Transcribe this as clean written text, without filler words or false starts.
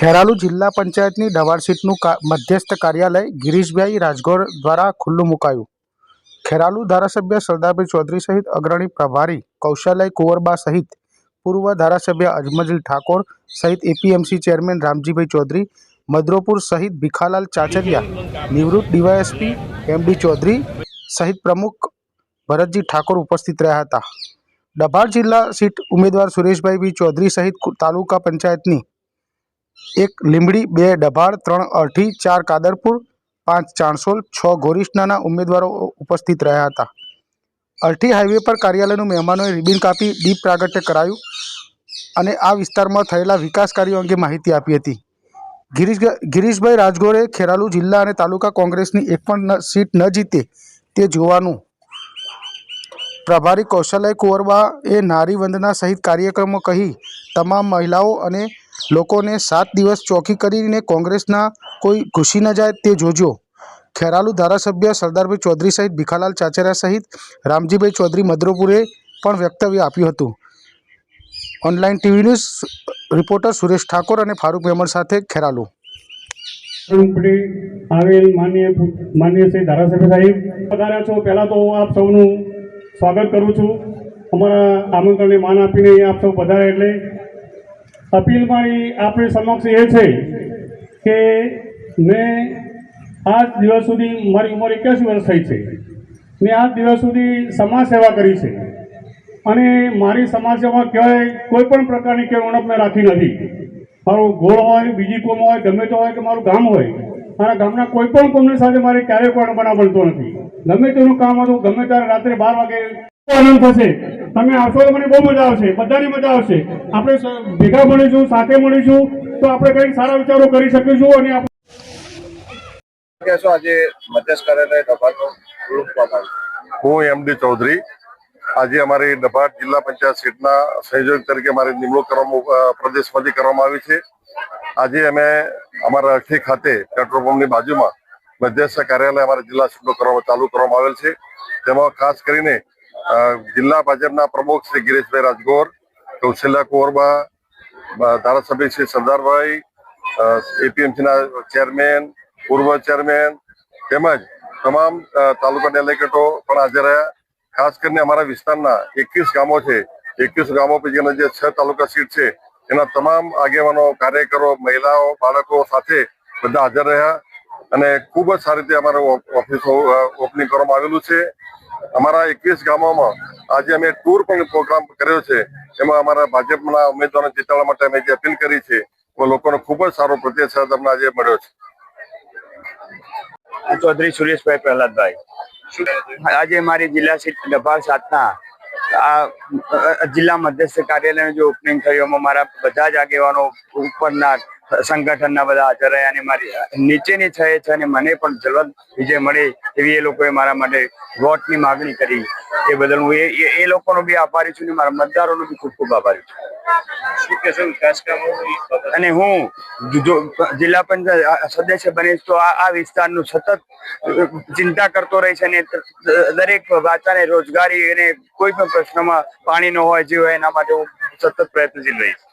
ખેરાલુ જિલ્લા પંચાયતની ઢવાળ સીટનું મધ્યસ્થ કાર્યાલય ગિરીશભાઈ રાજગોર દ્વારા ખુલ્લું મુકાયું. ખેરાલુ ધારાસભ્ય સરદારભાઈ ચૌધરી સહિત અગ્રણી પ્રભારી કૌશલ્ય કુંવરબા સહિત પૂર્વ ધારાસભ્ય અજમલ ઠાકોર સહિત એપીએમસી ચેરમેન રામજીભાઈ ચૌધરી, મધરોપુર સહિત ભીખાલાલ ચાચરિયા, નિવૃત્ત ડીવાયએસપી એમડી ચૌધરી સહિત પ્રમુખ ભરતજી ઠાકોર ઉપસ્થિત રહ્યા હતા. ઢવાળ જિલ્લા સીટ ઉમેદવાર સુરેશભાઈ બી ચૌધરી સહિત તાલુકા પંચાયતની 1 લીંબડી, 2 ઢવાળ, 3 અરઠી, 4 કાદરપુર, 5 ચાણસોલ, 6 ગોરીસનાના ઉમેદવારો ઉપસ્થિત રહ્યા હતા. અરઠી હાઈવે પર કાર્યાલયનું મહેમાનોએ રિબિન કાપી દીપ પ્રાગટ્ય કરાયું અને આ વિસ્તારમાં થયેલા વિકાસ કાર્યો અંગે માહિતી આપી હતી. ગિરીશભાઈ રાજગોરે ખેરાલુ જિલ્લા અને તાલુકા કોંગ્રેસની એક પણ સીટ ન જીતે તે જોવાનું. પ્રભારી કૌશલ્ય કુંવરબાએ નારી વંદના સહિત કાર્યક્રમો કહી તમામ મહિલાઓ અને લોકોને 7 દિવસ ચોકી કરીને કોંગ્રેસના કોઈ ઘૂસી ન જાય તે જોજો. ખેરાલુ ધારાસભ્ય સરદારભાઈ ચૌધરી સહિત ભીખાલાલ ચાચરિયા સહિત રામજીભાઈ ચૌધરી મધરોપુરે પણ વક્તવ્ય આપ્યું હતું. Online TV news reporter Suresh Thakor અને ફારૂક મેમણ સાથે ખેરાલુ. આવેલ માનનીય શ્રી ધારાસભ્ય સાહેબ પધાર્યા છો. પહેલાં તો આપ સૌનું સ્વાગત કરું છું. અમારા આમંત્રણને માન આપીને આપ સૌ પધારે એટલે અપીલ મારી આપણી સમક્ષ એ છે કે મેં આજ દિવસ સુધી મારી ઉંમર 81 વર્ષ થઈ છે. મેં આજ દિવસ સુધી સમાજ સેવા કરી છે અને મારી સમાજ સેવા ક્યાંય કોઈ પણ પ્રકારની કે ઉણપ મેં રાખી નથી. મારું ગોળ હોય, બીજી કોમ હોય, ગમે તે હોય કે મારું ગામ હોય, મારા ગામના કોઈ પણ કોમની સાથે મારે ક્યારેય કોઈ બનાવ બનતો નથી. ગમે તેનું કામ હતું, ગમે ત્યારે રાત્રે 12 વાગે આનંદ થશે. તમે આવશો તો મને બહુ મજા આવશે, બધાની મજા આવશે. આપણે ભેગા મળીશું, સાથે મળીશું તો આપણે કંઈક સારા વિચારો કરી શકીશું. અને આજે મધ્યસ્થ કાર્યાલય ઢવાળનું ખુલ્લું મૂકવામાં આવ્યું. હું એમડી ચૌધરી. આજે અમારી ઢવાળ જિલ્લા પંચાયત સીટના સંયોજક તરીકે મારી નિમણૂક પ્રદેશમાંથી કરવામાં આવી છે. આજે અમે અમારા અરઠી ખાતે પેટ્રોલ પંપની બાજુમાં મધ્યસ્થ કાર્યાલય અમારા જિલ્લા સીટનું ચાલુ કરવામાં આવેલ છે. તેમાં ખાસ કરીને જિલ્લા ભાજપના પ્રમુખ શ્રી ગિરીશભાઈ રાજગોર, કૌશલ્ય કુંવરબા, ધારાસભ્ય શ્રી સરદારભાઈ, એપીએમસીના ચેરમેન, પૂર્વ ચેરમેન તેમજ તમામ તાલુકા ડેલિગેટો પણ હાજર રહ્યા. ખાસ કરીને અમારા વિસ્તારના 21 ગામો છે. 21 ગામો પૈકીના જે 6 તાલુકા સીટ છે એના તમામ આગેવાનો, કાર્યકરો, મહિલાઓ, બાળકો સાથે બધા હાજર રહ્યા અને ખૂબ જ સારી રીતે અમારું ઓફિસ ઓપનિંગ કરવામાં આવેલું છે. અમારા 21 ગામોમાં આજે અમે ટૂર પણ પ્રોગ્રામ કર્યો છે. એમાં અમારા ભાજપના ઉમેદવારોને જીતાડવા માટે અમે જે અપીલ કરી છે એ લોકોનો ખૂબ જ સારો પ્રતિસાદ અમને આજે મળ્યો છે. ચૌધરી સુરેશભાઈ પ્રહલાદભાઈ. આજે મારી જિલ્લા સીટ ઢવાળ 7ના આ જિલ્લા મધ્યસ્થ કાર્યાલયનું જે ઓપનિંગ થયું એમાં મારા બધા જ આગેવાનો ઉપરના સંગઠનના બધા હાજર રહ્યા અને મારી નીચેની છે અને મને પણ જલદ વિજય મળે એવી એ લોકોએ મારા માટે વોટની માગણી કરી. એ બદલ હું એ લોકોનો બી આભારી છું અને મારા મતદારોનો બી ખૂબ ખૂબ આભારી છું. અને હું જિલ્લા પંચાયત સદસ્ય બનીશ તો આ વિસ્તારનું સતત ચિંતા કરતો રહીશ અને દરેક વાચાને રોજગારી અને કોઈ પણ પ્રશ્નમાં પાણી ન હોય જે હોય એના માટે હું સતત પ્રયત્નશીલ રહીશ.